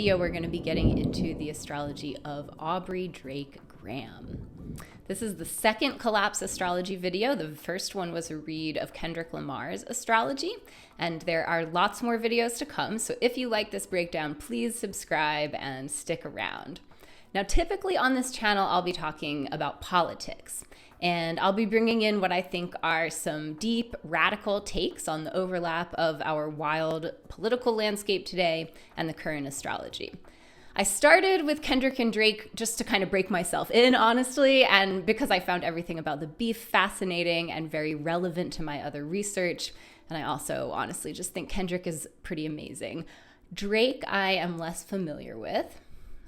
video, we're going to be getting into the astrology of Aubrey Drake Graham. This is the second Collapse astrology video. The first one was a read of Kendrick Lamar's astrology, and there are lots more videos to come. So if you like this breakdown, please subscribe and stick around. Now, typically on this channel, I'll be talking about politics, and I'll be bringing in what I think are some deep, radical takes on the overlap of our wild political landscape today and the current astrology. I started with Kendrick and Drake just to kind of break myself in, honestly, and because I found everything about the beef fascinating and very relevant to my other research. And I also honestly just think Kendrick is pretty amazing. Drake, I am less familiar with.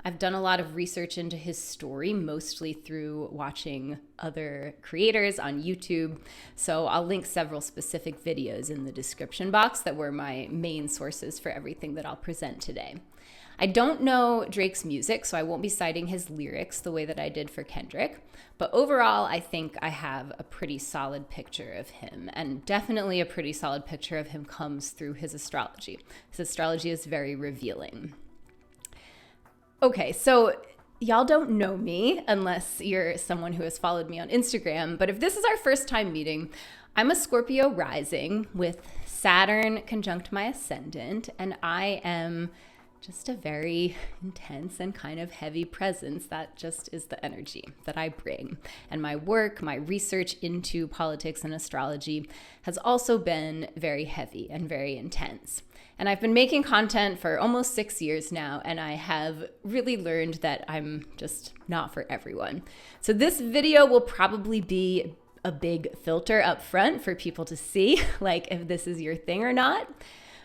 I've done a lot of research into his story, mostly through watching other creators on YouTube. So I'll link several specific videos in the description box that were my main sources for everything that I'll present today. I don't know Drake's music, so I won't be citing his lyrics the way that I did for Kendrick. But overall, I think I have a pretty solid picture of him, and definitely a pretty solid picture of him comes through his astrology. His astrology is very revealing. Okay, so y'all don't know me unless you're someone who has followed me on Instagram, but if this is our first time meeting, I'm a Scorpio rising with Saturn conjunct my ascendant, and I am just a very intense and kind of heavy presence. That just is the energy that I bring. And my work, my research into politics and astrology has also been very heavy and very intense. And I've been making content for almost 6 years now, and I have really learned that I'm just not for everyone. So this video will probably be a big filter up front for people to see, like if this is your thing or not.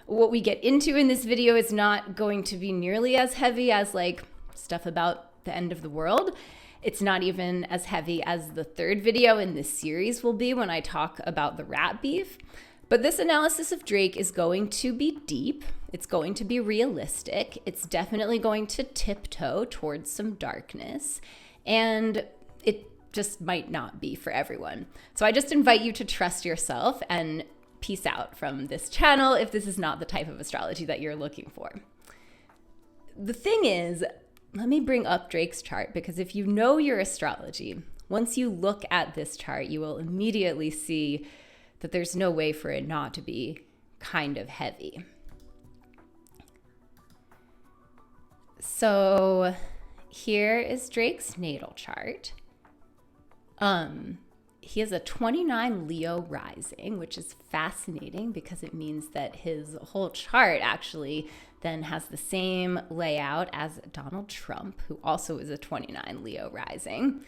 What we get into in this video is not going to be nearly as heavy as like stuff about the end of the world. It's not even as heavy as the third video in this series will be when I talk about the rat beef. But this analysis of Drake is going to be deep. It's going to be realistic. It's definitely going to tiptoe towards some darkness. And it just might not be for everyone. So I just invite you to trust yourself and peace out from this channel if this is not the type of astrology that you're looking for. The thing is, let me bring up Drake's chart, because if you know your astrology, once you look at this chart, you will immediately see that there's no way for it not to be kind of heavy. So here is Drake's natal chart. He is a 29 Leo rising, which is fascinating because it means that his whole chart actually then has the same layout as Donald Trump, who also is a 29 Leo rising.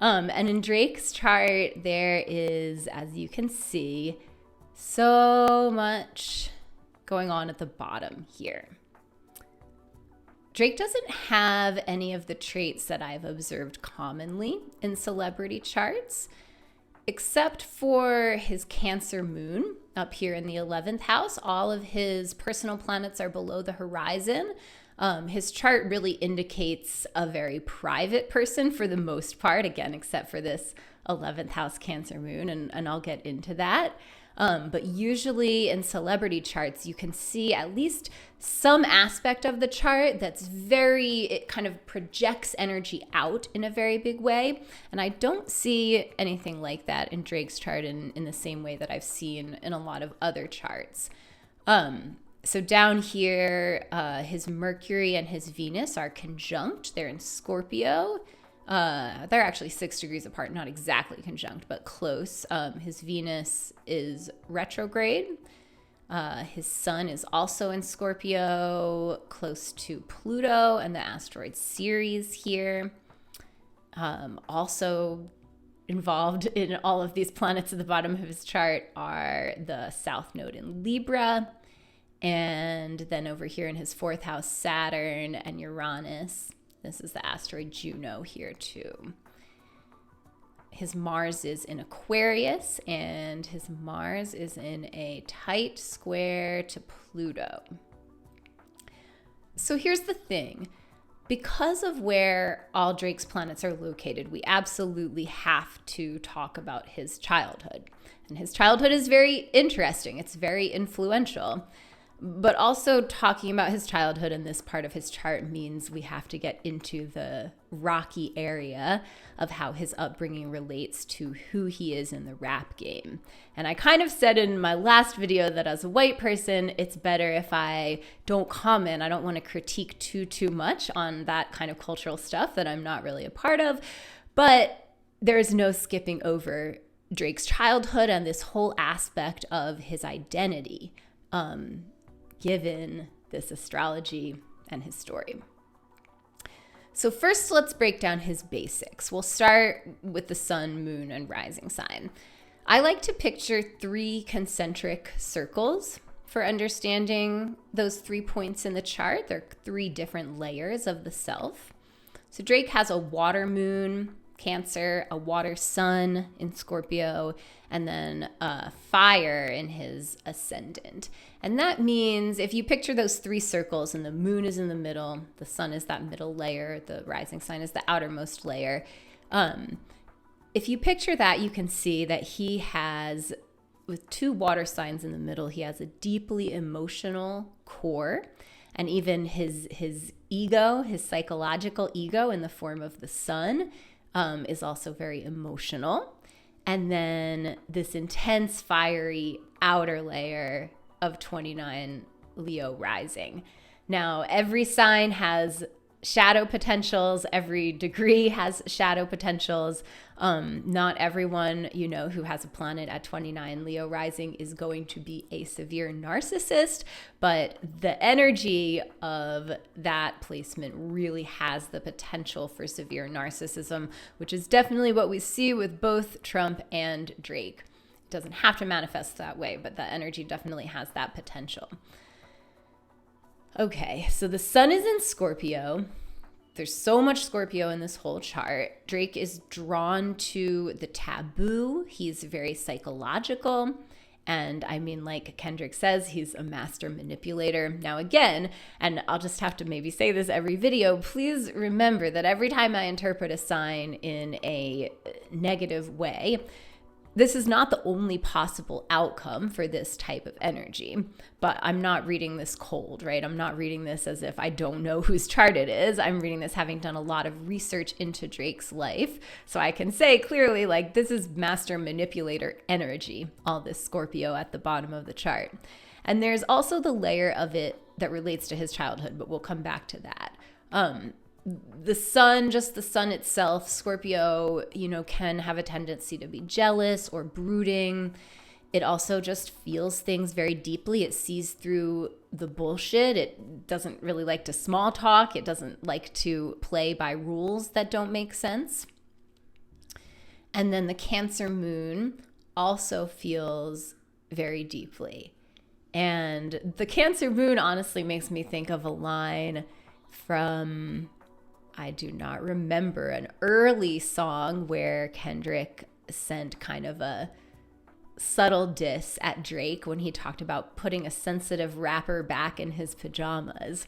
And in Drake's chart, there is, as you can see, so much going on at the bottom here. Drake doesn't have any of the traits that I've observed commonly in celebrity charts, except for his Cancer moon up here in the 11th house. All of his personal planets are below the horizon. His chart really indicates a very private person for the most part, again, except for this 11th house Cancer moon, and I'll get into that. But usually in celebrity charts, you can see at least some aspect of the chart that's it kind of projects energy out in a very big way. And I don't see anything like that in Drake's chart in the same way that I've seen in a lot of other charts. So down here, his Mercury and his Venus are conjunct. They're in Scorpio. They're actually 6 degrees apart, not exactly conjunct, but close. His Venus is retrograde. His Sun is also in Scorpio, close to Pluto and the asteroid Ceres here. Also involved in all of these planets at the bottom of his chart are the South Node in Libra. And then over here in his 4th house, Saturn and Uranus. This is the asteroid Juno here too. His Mars is in Aquarius, and his Mars is in a tight square to Pluto. So here's the thing. Because of where all Drake's planets are located, we absolutely have to talk about his childhood. And his childhood is very interesting. It's very influential. But also talking about his childhood in this part of his chart means we have to get into the rocky area of how his upbringing relates to who he is in the rap game. And I kind of said in my last video that as a white person, it's better if I don't comment. I don't want to critique too much on that kind of cultural stuff that I'm not really a part of. But there's no skipping over Drake's childhood and this whole aspect of his identity, given this astrology and his story. So first, let's break down his basics. We'll start with the sun, moon, and rising sign. I like to picture 3 concentric circles for understanding those 3 points in the chart. They're 3 different layers of the self. So Drake has a water moon, Cancer, a water sun in Scorpio, and then a fire in his ascendant. And that means if you picture those 3 circles and the moon is in the middle, the sun is that middle layer, the rising sign is the outermost layer. If you picture that, you can see that he has, with 2 water signs in the middle, he has a deeply emotional core. And even his ego, his psychological ego in the form of the sun, is also very emotional. And then this intense, fiery outer layer of 29 Leo rising. Now, every sign has shadow potentials. Every degree has shadow potentials. Not everyone, who has a planet at 29 Leo rising is going to be a severe narcissist, but the energy of that placement really has the potential for severe narcissism, which is definitely what we see with both Trump and Drake. It doesn't have to manifest that way, but that energy definitely has that potential. Okay, so the sun is in Scorpio. There's so much Scorpio in this whole chart. Drake is drawn to the taboo. He's very psychological. And I mean, like Kendrick says, he's a master manipulator. Now, again, and I'll just have to maybe say this every video, please remember that every time I interpret a sign in a negative way, this is not the only possible outcome for this type of energy, but I'm not reading this cold, right? I'm not reading this as if I don't know whose chart it is. I'm reading this having done a lot of research into Drake's life. So I can say clearly, like, this is master manipulator energy, all this Scorpio at the bottom of the chart. And there's also the layer of it that relates to his childhood, but we'll come back to that. The sun, just the sun itself, Scorpio, can have a tendency to be jealous or brooding. It also just feels things very deeply. It sees through the bullshit. It doesn't really like to small talk. It doesn't like to play by rules that don't make sense. And then the Cancer moon also feels very deeply. And the Cancer moon honestly makes me think of a line from, I do not remember, an early song where Kendrick sent kind of a subtle diss at Drake when he talked about putting a sensitive rapper back in his pajamas.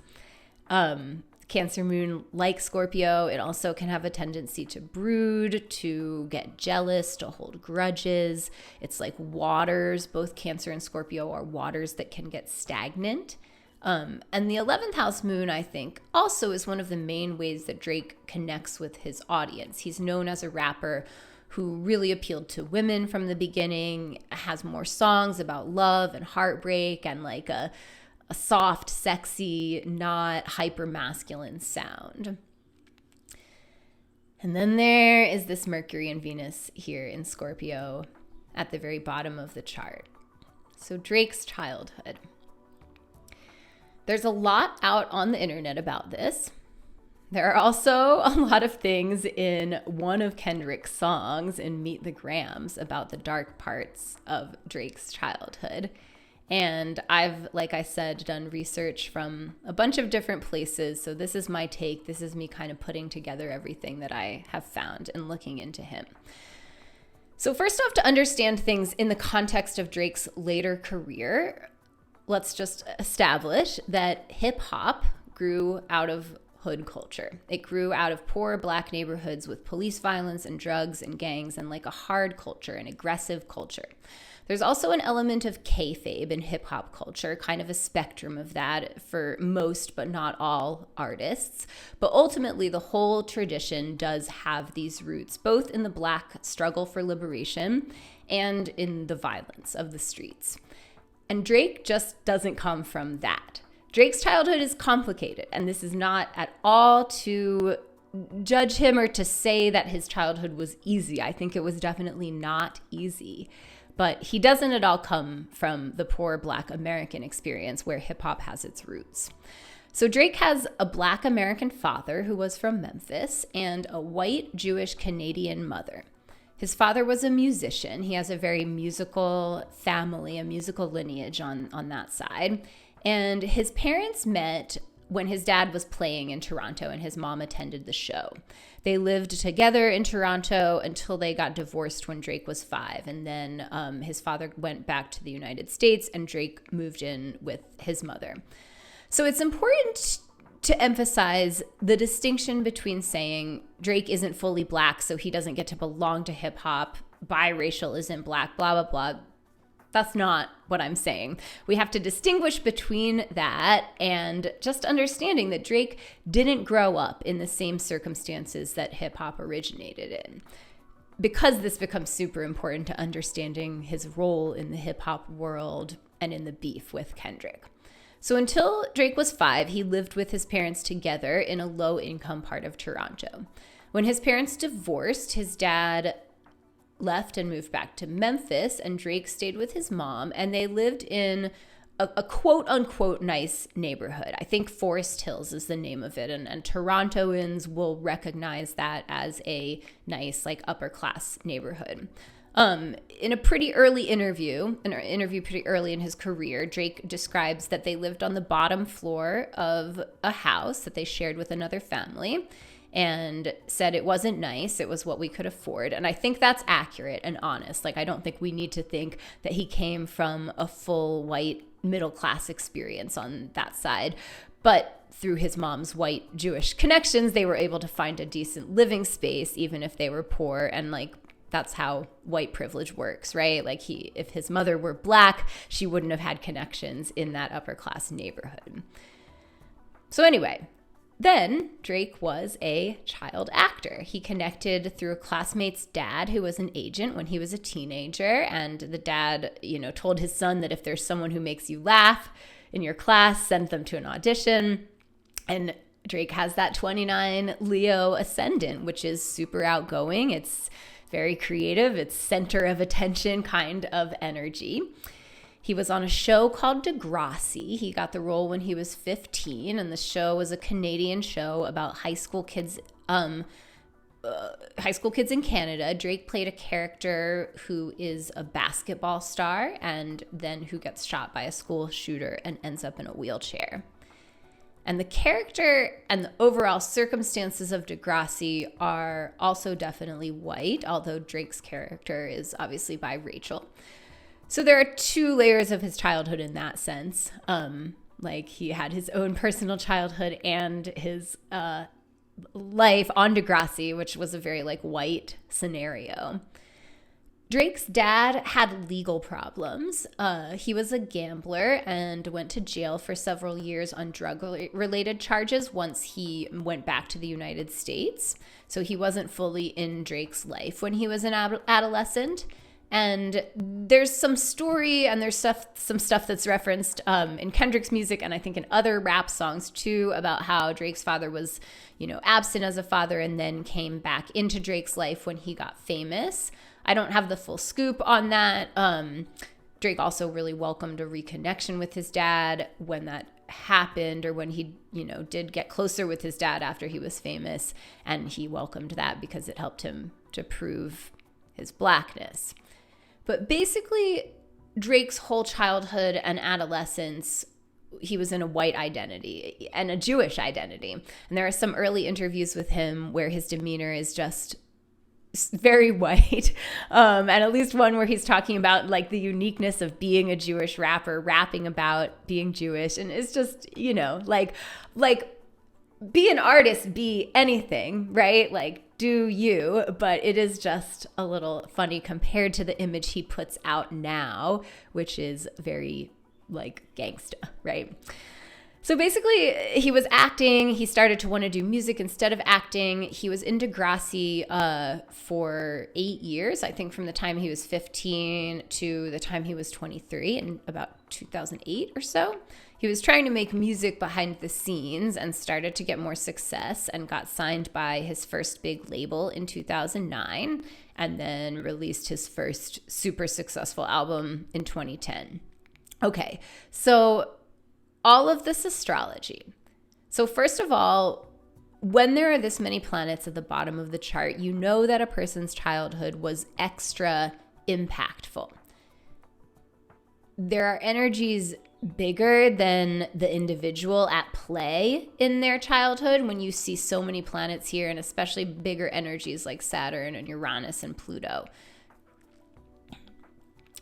Cancer moon, like Scorpio, it also can have a tendency to brood, to get jealous, to hold grudges. It's like waters. Both Cancer and Scorpio are waters that can get stagnant. And the 11th house moon, I think, also is one of the main ways that Drake connects with his audience. He's known as a rapper who really appealed to women from the beginning, has more songs about love and heartbreak and like a soft, sexy, not hyper masculine sound. And then there is this Mercury and Venus here in Scorpio at the very bottom of the chart. So Drake's childhood. There's a lot out on the internet about this. There are also a lot of things in one of Kendrick's songs in Meet the Grams about the dark parts of Drake's childhood. And I've, like I said, done research from a bunch of different places. So this is my take. This is me kind of putting together everything that I have found and looking into him. So first off, to understand things in the context of Drake's later career, let's just establish that hip hop grew out of hood culture. It grew out of poor Black neighborhoods with police violence and drugs and gangs and like a hard culture, an aggressive culture. There's also an element of kayfabe in hip hop culture, kind of a spectrum of that for most but not all artists. But ultimately, the whole tradition does have these roots, both in the Black struggle for liberation and in the violence of the streets. And Drake just doesn't come from that. Drake's childhood is complicated, and this is not at all to judge him or to say that his childhood was easy. I think it was definitely not easy. But he doesn't at all come from the poor Black American experience where hip hop has its roots. So Drake has a Black American father who was from Memphis and a white Jewish Canadian mother. His father was a musician. He has a very musical family, a musical lineage on that side. And his parents met when his dad was playing in Toronto and his mom attended the show. They lived together in Toronto until they got divorced when Drake was 5. And then his father went back to the United States and Drake moved in with his mother. So it's important to emphasize the distinction between saying Drake isn't fully Black, so he doesn't get to belong to hip hop, biracial isn't Black, blah, blah, blah. That's not what I'm saying. We have to distinguish between that and just understanding that Drake didn't grow up in the same circumstances that hip hop originated in. Because this becomes super important to understanding his role in the hip hop world and in the beef with Kendrick. So until Drake was 5, he lived with his parents together in a low-income part of Toronto. When his parents divorced, his dad left and moved back to Memphis, and Drake stayed with his mom, and they lived in a quote-unquote nice neighborhood. I think Forest Hills is the name of it, and Torontoans will recognize that as a nice, like, upper-class neighborhood. In a pretty early interview pretty early in his career, Drake describes that they lived on the bottom floor of a house that they shared with another family and said it wasn't nice, it was what we could afford. And I think that's accurate and honest. Like, I don't think we need to think that he came from a full white middle class experience on that side. But through his mom's white Jewish connections, they were able to find a decent living space, even if they were poor. And like, that's how white privilege works, right? Like, if his mother were Black, she wouldn't have had connections in that upper class neighborhood. So anyway, then Drake was a child actor. He connected through a classmate's dad who was an agent when he was a teenager. And the dad, told his son that if there's someone who makes you laugh in your class, send them to an audition. And Drake has that 29 Leo ascendant, which is super outgoing. It's very creative. It's center of attention kind of energy. He was on a show called Degrassi. He got the role when he was 15, and the show was a Canadian show about high school kids in Canada. Drake played a character who is a basketball star and then who gets shot by a school shooter and ends up in a wheelchair. And the character and the overall circumstances of Degrassi are also definitely white, although Drake's character is obviously biracial. So there are 2 layers of his childhood in that sense. Like, he had his own personal childhood and his life on Degrassi, which was a very white scenario. Drake's dad had legal problems. He was a gambler and went to jail for several years on drug-related charges once he went back to the United States. So he wasn't fully in Drake's life when he was an adolescent. And there's some story and there's some stuff that's referenced in Kendrick's music and I think in other rap songs too about how Drake's father was, absent as a father and then came back into Drake's life when he got famous. I don't have the full scoop on that. Drake also really welcomed a reconnection with his dad when that happened, or when he, did get closer with his dad after he was famous, and he welcomed that because it helped him to prove his Blackness. But basically, Drake's whole childhood and adolescence, he was in a white identity and a Jewish identity. And there are some early interviews with him where his demeanor is just very white, and at least one where he's talking about the uniqueness of being a Jewish rapper, rapping about being Jewish, and it's just be an artist, be anything, right? Like, do you, but it is just a little funny compared to the image he puts out now, which is very like gangsta, right? So basically, he was acting. He started to want to do music instead of acting. He was in Degrassi for 8 years, I think from the time he was 15 to the time he was 23 in about 2008 or so. He was trying to make music behind the scenes and started to get more success and got signed by his first big label in 2009 and then released his first super successful album in 2010. Okay, so all of this astrology. So first of all, when there are this many planets at the bottom of the chart, you know that a person's childhood was extra impactful. There are energies bigger than the individual at play in their childhood when you see so many planets here, and especially bigger energies like Saturn and Uranus and Pluto.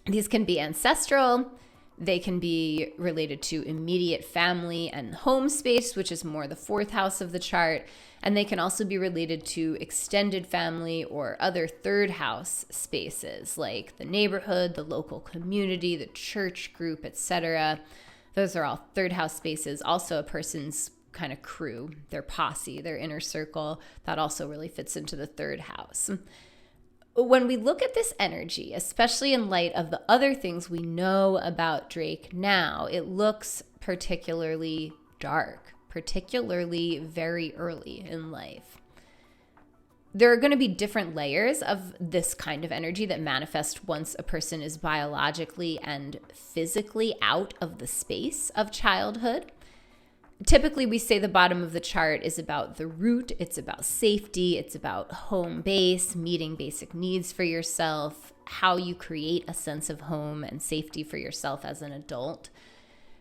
These can be ancestral. They can be related to immediate family and home space, which is more the fourth house of the chart. And they can also be related to extended family or other third house spaces like the neighborhood, the local community, the church group, etc. Those are all third house spaces. Also a person's kind of crew, their posse, their inner circle, that also really fits into the third house. When we look at this energy, especially in light of the other things we know about Drake now, it looks particularly dark, particularly very early in life. There are going to be different layers of this kind of energy that manifest once a person is biologically and physically out of the space of childhood. Typically, we say the bottom of the chart is about the root. It's about safety. It's about home base, meeting basic needs for yourself, how you create a sense of home and safety for yourself as an adult.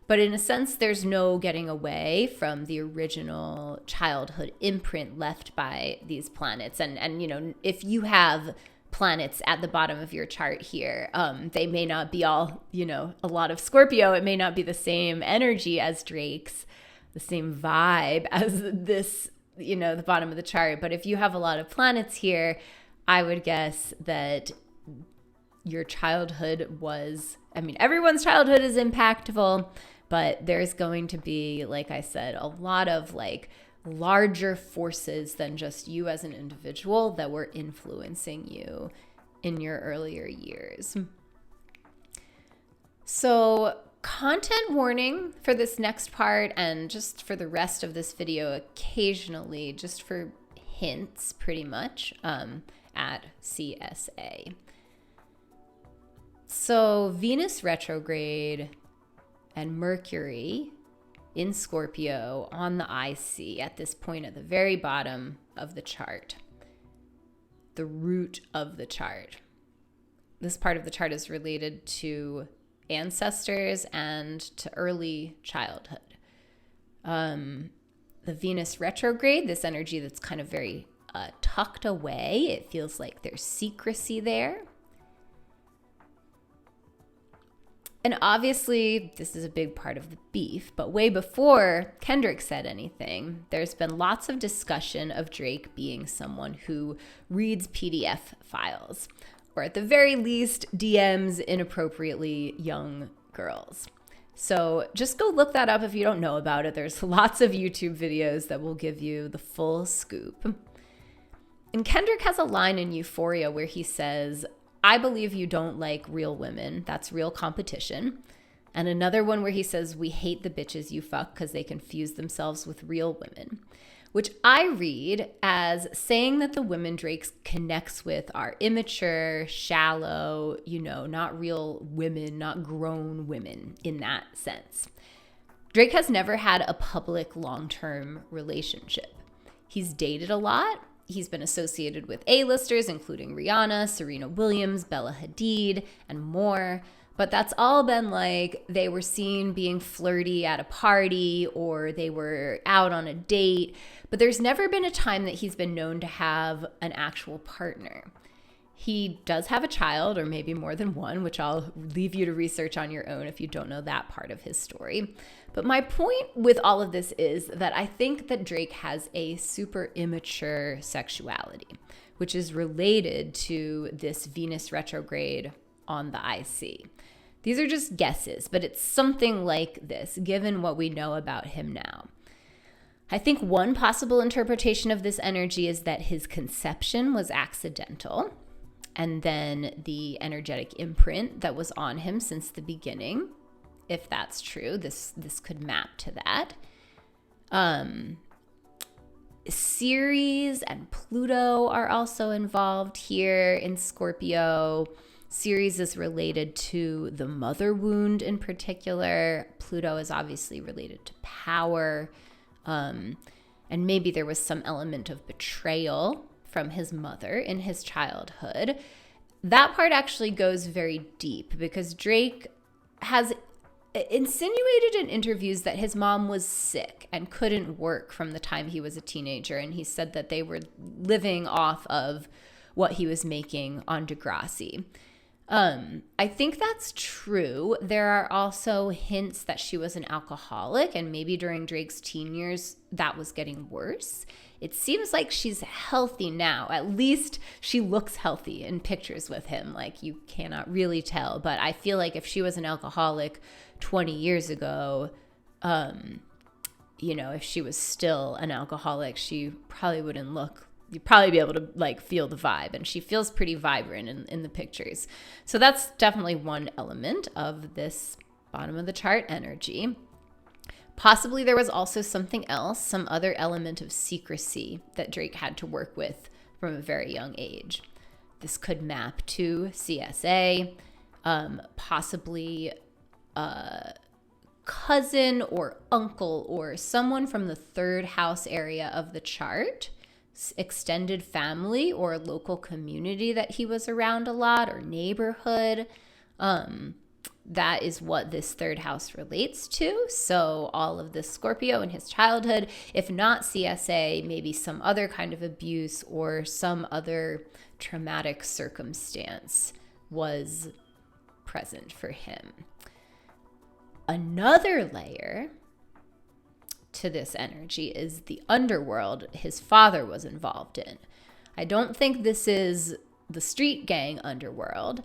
But in a sense, there's no getting away from the original childhood imprint left by these planets. And you know, if you have planets at the bottom of your chart here, they may not be all, you know, a lot of Scorpio. It may not be the same energy as Drake's, the same vibe as this, you know, the bottom of the chart. But if you have a lot of planets here, I would guess that your childhood was, I mean, everyone's childhood is impactful, but there's going to be, like I said, a lot of like larger forces than just you as an individual that were influencing you in your earlier years. So content warning for this next part and just for the rest of this video occasionally, just for hints pretty much at CSA. So Venus retrograde and Mercury in Scorpio on the IC at this point at the very bottom of the chart, the root of the chart. This part of the chart is related to ancestors and to early childhood. The Venus retrograde, this energy that's kind of very tucked away. It feels like there's secrecy there. And obviously, this is a big part of the beef, but way before Kendrick said anything, there's been lots of discussion of Drake being someone who reads PDF files, or at the very least, DMs inappropriately young girls. So just go look that up if you don't know about it. There's lots of YouTube videos that will give you the full scoop. And Kendrick has a line in Euphoria where he says, "I believe you don't like real women. That's real competition." And another one where he says, "We hate the bitches you fuck because they confuse themselves with real women," which I read as saying that the women Drake connects with are immature, shallow, you know, not real women, not grown women in that sense. Drake has never had a public long-term relationship. He's dated a lot. He's been associated with A-listers, including Rihanna, Serena Williams, Bella Hadid, and more. But that's all been like they were seen being flirty at a party or they were out on a date. But there's never been a time that he's been known to have an actual partner. He does have a child, or maybe more than one, which I'll leave you to research on your own if you don't know that part of his story. But my point with all of this is that I think that Drake has a super immature sexuality, which is related to this Venus retrograde on the IC. These are just guesses, but it's something like this, given what we know about him now. I think one possible interpretation of this energy is that his conception was accidental, and then the energetic imprint that was on him since the beginning. If that's true, this could map to that. Ceres and Pluto are also involved here in Scorpio. Ceres is related to the mother wound in particular. Pluto is obviously related to power. And maybe there was some element of betrayal from his mother in his childhood. That part actually goes very deep because Drake has insinuated in interviews that his mom was sick and couldn't work from the time he was a teenager. And he said that they were living off of what he was making on Degrassi. I think that's true. There are also hints that she was an alcoholic, and maybe during Drake's teen years, that was getting worse. It seems like she's healthy now. At least she looks healthy in pictures with him. Like, you cannot really tell. But I feel like if she was an alcoholic 20 years ago, if she was still an alcoholic, she probably wouldn't look. You'd probably be able to like feel the vibe, and she feels pretty vibrant in the pictures. So that's definitely one element of this bottom of the chart energy. Possibly there was also something else, some other element of secrecy that Drake had to work with from a very young age. This could map to CSA, possibly a cousin or uncle or someone from the third house area of the chart, extended family or local community that he was around a lot, or neighborhood. That is what this third house relates to. So all of this Scorpio in his childhood, if not CSA, maybe some other kind of abuse or some other traumatic circumstance was present for him. Another layer to this energy is the underworld his father was involved in. I don't think this is the street gang underworld.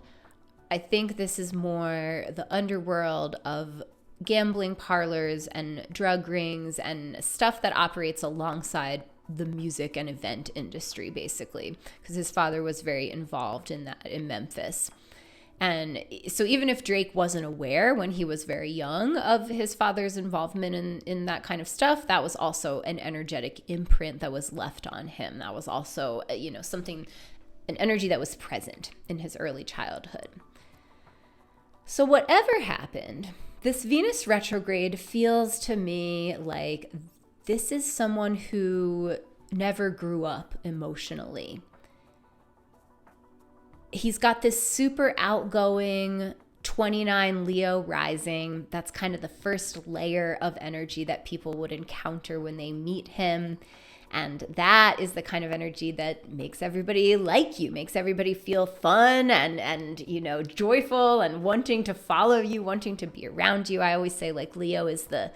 I think this is more the underworld of gambling parlors and drug rings and stuff that operates alongside the music and event industry, basically, because his father was very involved in that in Memphis. And so even if Drake wasn't aware when he was very young of his father's involvement in that kind of stuff, that was also an energetic imprint that was left on him. That was also, something, an energy that was present in his early childhood. So whatever happened, this Venus retrograde feels to me like this is someone who never grew up emotionally. He's got this super outgoing 29 Leo rising. That's kind of the first layer of energy that people would encounter when they meet him. And that is the kind of energy that makes everybody like you, makes everybody feel fun and joyful and wanting to follow you, wanting to be around you. I always say like Leo is the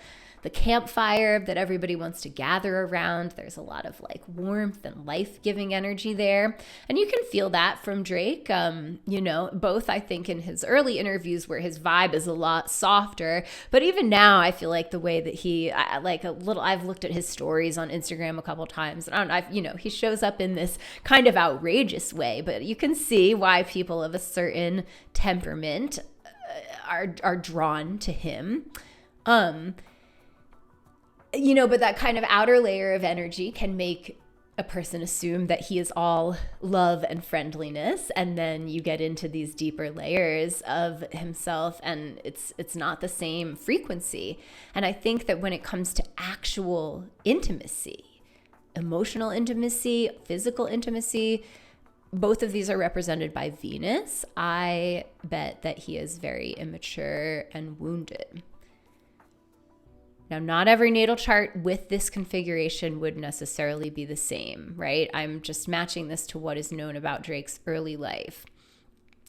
campfire that everybody wants to gather around. There's a lot of like warmth and life-giving energy there. And you can feel that from Drake, both I think in his early interviews where his vibe is a lot softer. But even now I feel like the way that I've looked at his stories on Instagram a couple times, and he shows up in this kind of outrageous way, but you can see why people of a certain temperament are drawn to him. But that kind of outer layer of energy can make a person assume that he is all love and friendliness. And then you get into these deeper layers of himself and it's not the same frequency. And I think that when it comes to actual intimacy, emotional intimacy, physical intimacy, both of these are represented by Venus. I bet that he is very immature and wounded. Now, not every natal chart with this configuration would necessarily be the same, right? I'm just matching this to what is known about Drake's early life.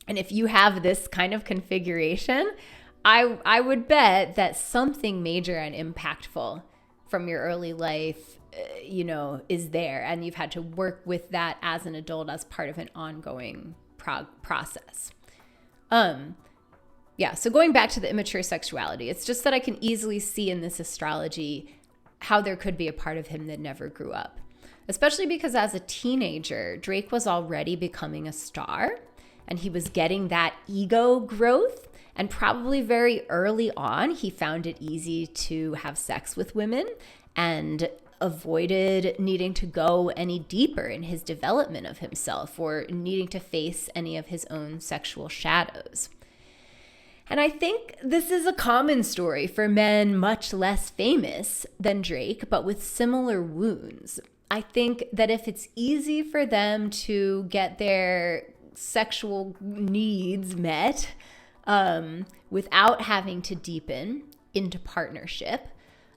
And if you have this kind of configuration, I would bet that something major and impactful from your early life, is there. And you've had to work with that as an adult as part of an ongoing process. So going back to the immature sexuality, it's just that I can easily see in this astrology how there could be a part of him that never grew up. Especially because as a teenager, Drake was already becoming a star and he was getting that ego growth. And probably very early on, he found it easy to have sex with women and avoided needing to go any deeper in his development of himself or needing to face any of his own sexual shadows. And I think this is a common story for men much less famous than Drake, but with similar wounds. I think that if it's easy for them to get their sexual needs met without having to deepen into partnership,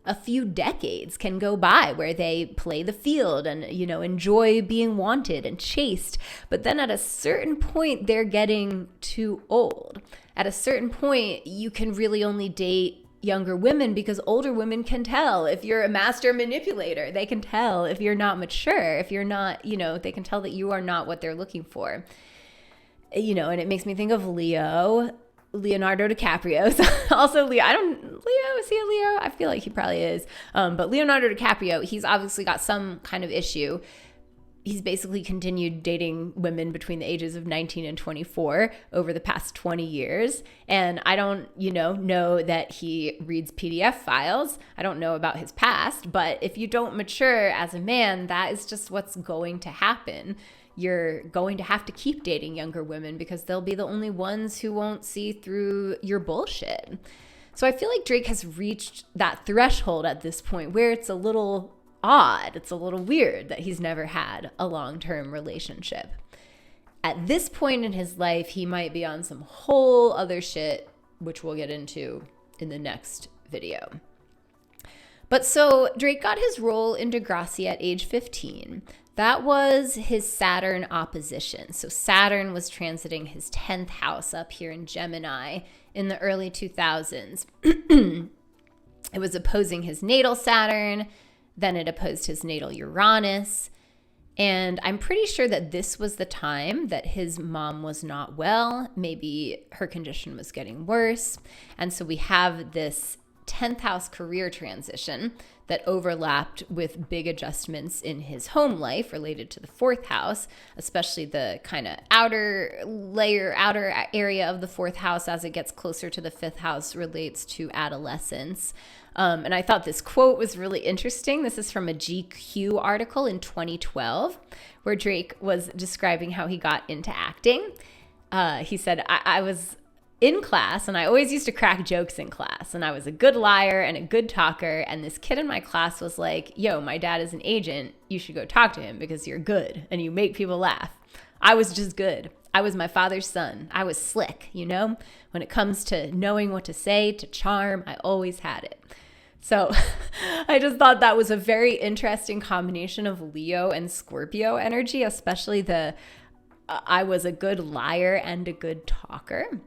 a few decades can go by where they play the field and, enjoy being wanted and chased. But then at a certain point, they're getting too old. At a certain point, you can really only date younger women because older women can tell if you're a master manipulator. They can tell if you're not mature, if you're not, they can tell that you are not what they're looking for. And it makes me think of Leonardo DiCaprio. So also Leo, is he a Leo? I feel like he probably is. But Leonardo DiCaprio, he's obviously got some kind of issue. He's basically continued dating women between the ages of 19 and 24 over the past 20 years. And I don't, know that he reads PDF files. I don't know about his past, but if you don't mature as a man, that is just what's going to happen. You're going to have to keep dating younger women because they'll be the only ones who won't see through your bullshit. So I feel like Drake has reached that threshold at this point where it's a little odd. It's a little weird that he's never had a long-term relationship. At this point in his life, he might be on some whole other shit, which we'll get into in the next video. But so Drake got his role in Degrassi at age 15. That was his Saturn opposition. So Saturn was transiting his 10th house up here in Gemini in the early 2000s. It was opposing his natal Saturn, then it opposed his natal Uranus. And I'm pretty sure that this was the time that his mom was not well. Maybe her condition was getting worse. And so we have this 10th house career transition that overlapped with big adjustments in his home life related to the 4th house, especially the kind of outer area of the 4th house as it gets closer to the 5th house relates to adolescence. And I thought this quote was really interesting. This is from a GQ article in 2012 where Drake was describing how he got into acting. He said, I was in class, and I always used to crack jokes in class, and I was a good liar and a good talker, and this kid in my class was like, yo, my dad is an agent, you should go talk to him because you're good and you make people laugh. I was just good. I was my father's son. I was slick, when it comes to knowing what to say, to charm, I always had it. So I just thought that was a very interesting combination of Leo and Scorpio energy, especially I was a good liar and a good talker.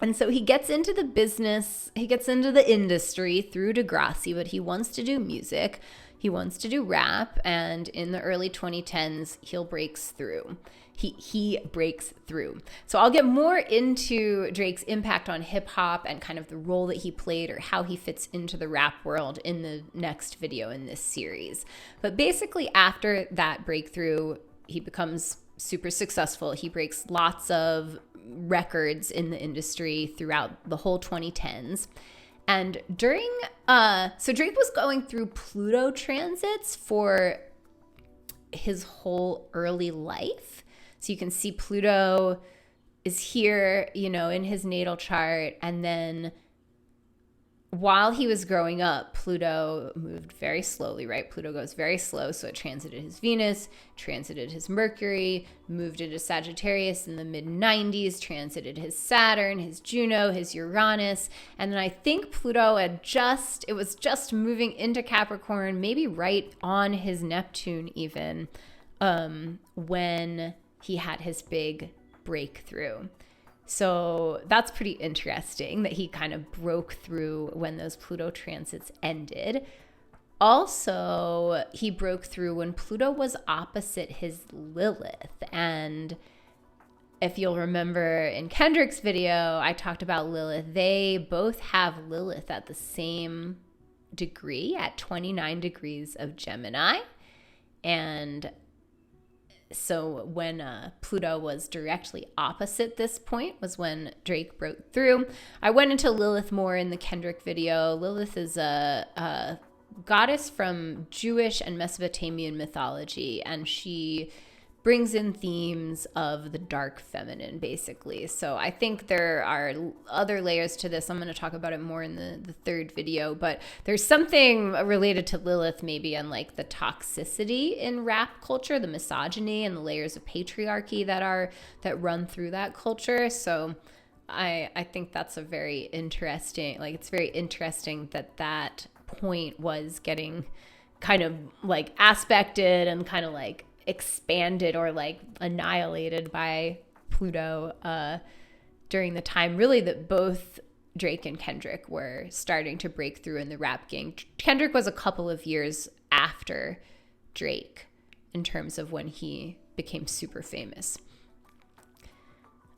And so he gets into the business, he gets into the industry through Degrassi, but he wants to do music, he wants to do rap, and in the early 2010s, he breaks through. So I'll get more into Drake's impact on hip hop and kind of the role that he played or how he fits into the rap world in the next video in this series. But basically after that breakthrough, he becomes super successful. He breaks lots of records in the industry throughout the whole 2010s. And so Drake was going through Pluto transits for his whole early life. So you can see Pluto is here, in his natal chart. And then while he was growing up, Pluto moved very slowly, right? Pluto goes very slow. So it transited his Venus, transited his Mercury, moved into Sagittarius in the mid-90s, transited his Saturn, his Juno, his Uranus. And then I think Pluto it was just moving into Capricorn, maybe right on his Neptune even, when he had his big breakthrough. So that's pretty interesting that he kind of broke through when those Pluto transits ended. Also, he broke through when Pluto was opposite his Lilith. And if you'll remember in Kendrick's video, I talked about Lilith. They both have Lilith at the same degree, at 29 degrees of Gemini. And so when Pluto was directly opposite this point was when Drake broke through. I went into Lilith more in the Kendrick video. Lilith is a goddess from Jewish and Mesopotamian mythology, and she brings in themes of the dark feminine, basically. So I think there are other layers to this. I'm going to talk about it more in the third video, but there's something related to Lilith maybe on like the toxicity in rap culture, the misogyny and the layers of patriarchy that run through that culture. So I think that's a very interesting, like it's very interesting that point was getting kind of like aspected and kind of like expanded or like annihilated by Pluto during the time really that both Drake and Kendrick were starting to break through in the rap game. Kendrick was a couple of years after Drake in terms of when he became super famous.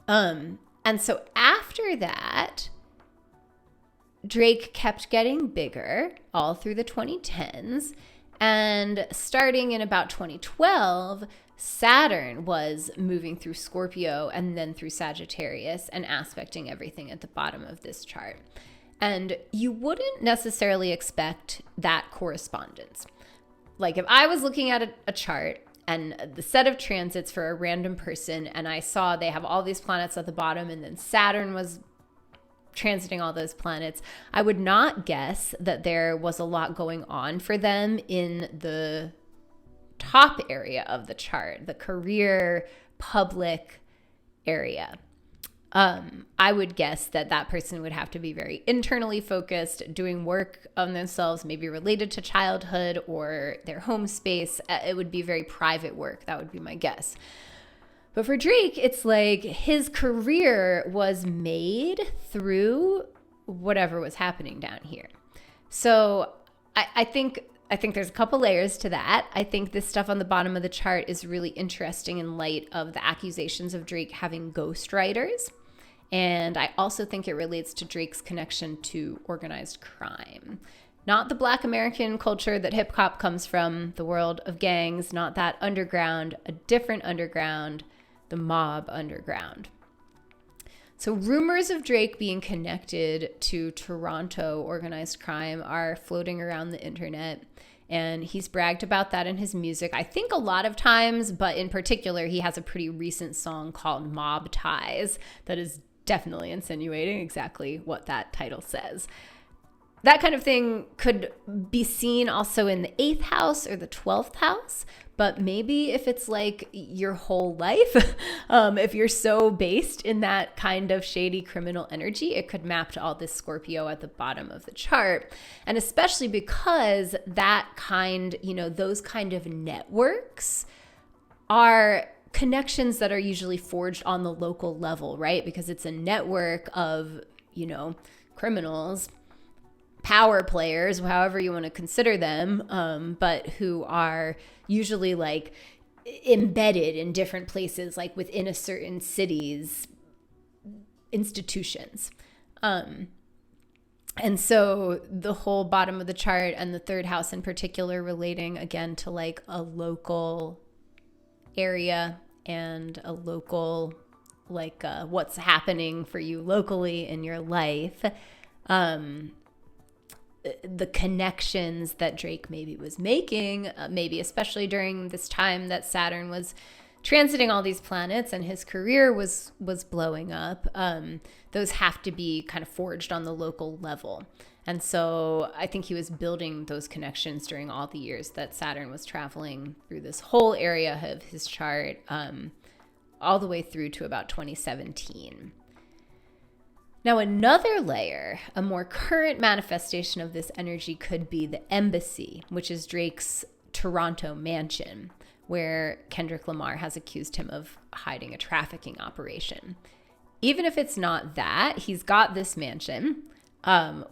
And so after that, Drake kept getting bigger all through the 2010s. And starting in about 2012, Saturn was moving through Scorpio and then through Sagittarius and aspecting everything at the bottom of this chart. And you wouldn't necessarily expect that correspondence. Like if I was looking at a chart and the set of transits for a random person and I saw they have all these planets at the bottom and then Saturn was transiting all those planets, I would not guess that there was a lot going on for them in the top area of the chart, the career public area. I would guess that person would have to be very internally focused, doing work on themselves, maybe related to childhood or their home space. It would be very private work. That would be my guess. But for Drake, it's like his career was made through whatever was happening down here. So I think there's a couple layers to that. I think this stuff on the bottom of the chart is really interesting in light of the accusations of Drake having ghostwriters. And I also think it relates to Drake's connection to organized crime. Not the Black American culture that hip hop comes from, the world of gangs, not that underground, a different underground, the mob underground. So rumors of Drake being connected to Toronto organized crime are floating around the internet, and he's bragged about that in his music, I think a lot of times, but in particular, he has a pretty recent song called Mob Ties that is definitely insinuating exactly what that title says. That kind of thing could be seen also in the 8th house or the 12th house, but maybe if it's like your whole life, if you're so based in that kind of shady criminal energy, it could map to all this Scorpio at the bottom of the chart. And especially because that kind, those kind of networks are connections that are usually forged on the local level, right? Because it's a network of, criminals, power players, however you want to consider them, but who are usually like embedded in different places, like within a certain city's institutions. And so the whole bottom of the chart and the 3rd house in particular relating again to like a local area and a local, like what's happening for you locally in your life. The connections that Drake maybe was making, maybe especially during this time that Saturn was transiting all these planets and his career was blowing up, those have to be kind of forged on the local level. And so I think he was building those connections during all the years that Saturn was traveling through this whole area of his chart, all the way through to about 2017. Now, another layer, a more current manifestation of this energy could be the embassy, which is Drake's Toronto mansion, where Kendrick Lamar has accused him of hiding a trafficking operation. Even if it's not that, he's got this mansion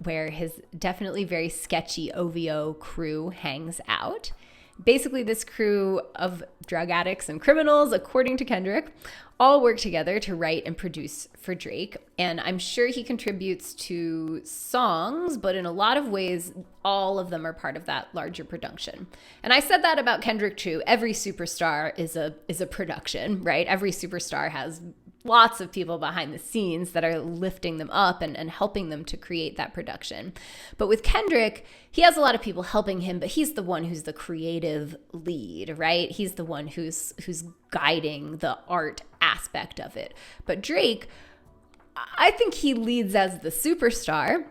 where his definitely very sketchy OVO crew hangs out. Basically, this crew of drug addicts and criminals, according to Kendrick, all work together to write and produce for Drake. And I'm sure he contributes to songs, but in a lot of ways, all of them are part of that larger production. And I said that about Kendrick too. Every superstar is a production, right? Every superstar has lots of people behind the scenes that are lifting them up and helping them to create that production. But with Kendrick, he has a lot of people helping him, but he's the one who's the creative lead, right? He's the one who's guiding the art aspect of it. But Drake, I think he leads as the superstar,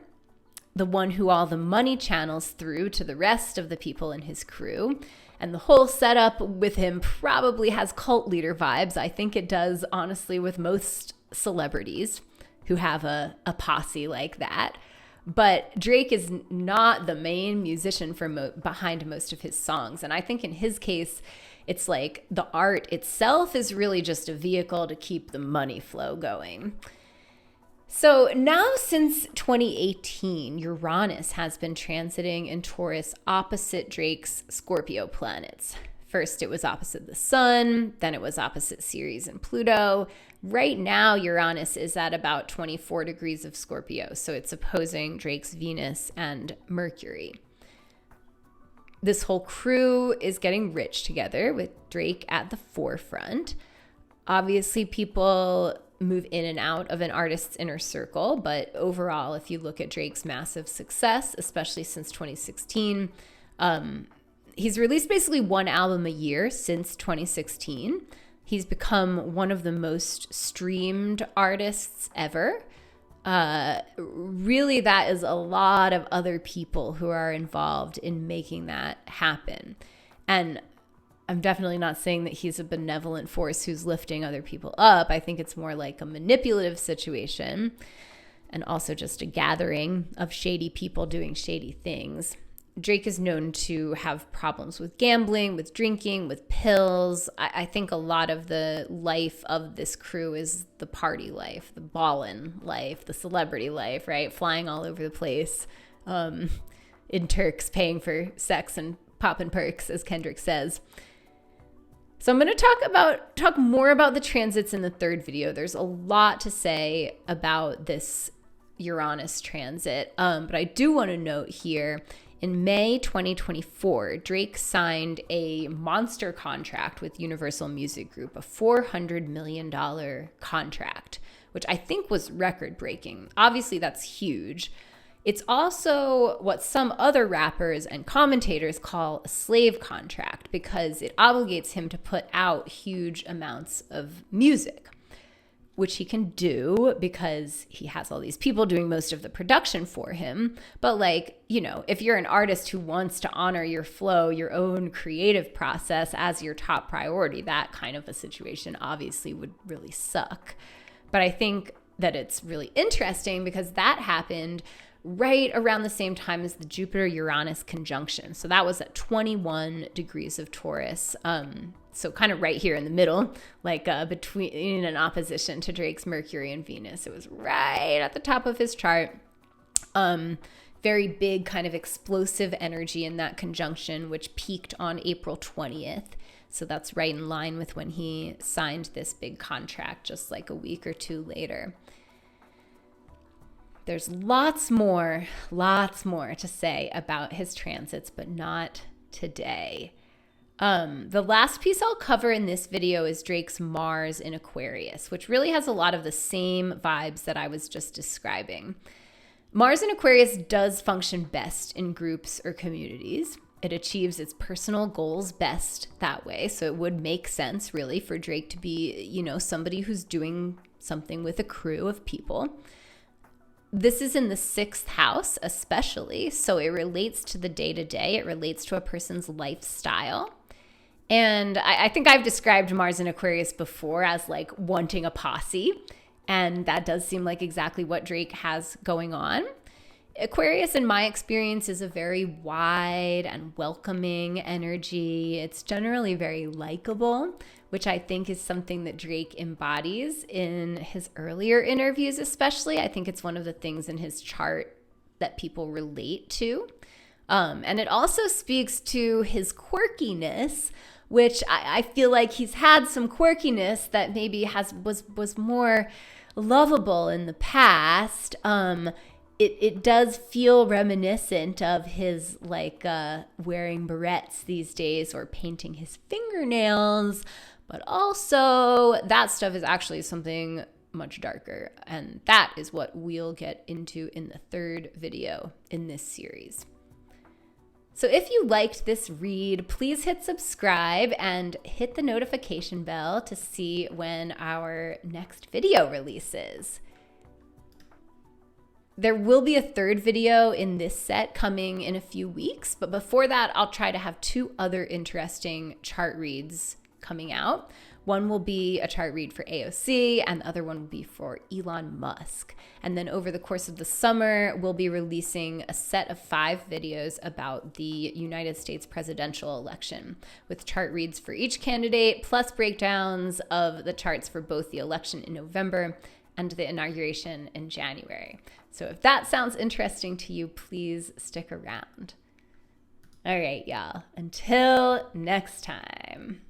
the one who all the money channels through to the rest of the people in his crew. And the whole setup with him probably has cult leader vibes. I think it does, honestly, with most celebrities who have a posse like that. But Drake is not the main musician behind most of his songs. And I think in his case, it's like the art itself is really just a vehicle to keep the money flow going. So now since 2018, Uranus has been transiting in Taurus opposite Drake's Scorpio planets. First, it was opposite the Sun, then it was opposite Ceres and Pluto. Right now, Uranus is at about 24 degrees of Scorpio, so it's opposing Drake's Venus and Mercury. This whole crew is getting rich together with Drake at the forefront. Obviously, people move in and out of an artist's inner circle, but overall, if you look at Drake's massive success, especially since 2016, he's released basically one album a year since 2016. He's become one of the most streamed artists ever. Really, that is a lot of other people who are involved in making that happen. And I'm definitely not saying that he's a benevolent force who's lifting other people up. I think it's more like a manipulative situation and also just a gathering of shady people doing shady things. Drake is known to have problems with gambling, with drinking, with pills. I think a lot of the life of this crew is the party life, the ballin' life, the celebrity life, right? Flying all over the place in Turks, paying for sex and popping perks, as Kendrick says. So I'm going to talk more about the transits in the third video. There's a lot to say about this Uranus transit, but I do want to note here, in May 2024, Drake signed a monster contract with Universal Music Group, a $400 million contract, which I think was record-breaking. Obviously, that's huge. It's also what some other rappers and commentators call a slave contract because it obligates him to put out huge amounts of music, which he can do because he has all these people doing most of the production for him. But like, you know, if you're an artist who wants to honor your flow, your own creative process as your top priority, that kind of a situation obviously would really suck. But I think that it's really interesting because that happened right around the same time as the Jupiter-Uranus conjunction. So that was at 21 degrees of Taurus. So kind of right here in the middle, like between an opposition to Drake's Mercury and Venus. It was right at the top of his chart. Very big kind of explosive energy in that conjunction, which peaked on April 20th. So that's right in line with when he signed this big contract just like a week or two later. There's lots more to say about his transits, but not today. The last piece I'll cover in this video is Drake's Mars in Aquarius, which really has a lot of the same vibes that I was just describing. Mars in Aquarius does function best in groups or communities. It achieves its personal goals best that way. So it would make sense, really, for Drake to be, you know, somebody who's doing something with a crew of people. This is in the 6th house, especially. So it relates to the day-to-day. It relates to a person's lifestyle. And I think I've described Mars in Aquarius before as like wanting a posse. And that does seem like exactly what Drake has going on. Aquarius, in my experience, is a very wide and welcoming energy. It's generally very likable, which I think is something that Drake embodies in his earlier interviews, especially. I think it's one of the things in his chart that people relate to. And it also speaks to his quirkiness, which I feel like he's had some quirkiness that maybe was more lovable in the past. It does feel reminiscent of his like wearing barrettes these days or painting his fingernails, but also that stuff is actually something much darker, and that is what we'll get into in the 3rd video in this series. So if you liked this read, please hit subscribe and hit the notification bell to see when our next video releases. There will be a 3rd video in this set coming in a few weeks, but before that, I'll try to have 2 other interesting chart reads coming out. One will be a chart read for AOC, and the other one will be for Elon Musk. And then over the course of the summer, we'll be releasing a set of 5 videos about the United States presidential election, with chart reads for each candidate, plus breakdowns of the charts for both the election in November and the inauguration in January. So if that sounds interesting to you, please stick around. All right, y'all. Until next time.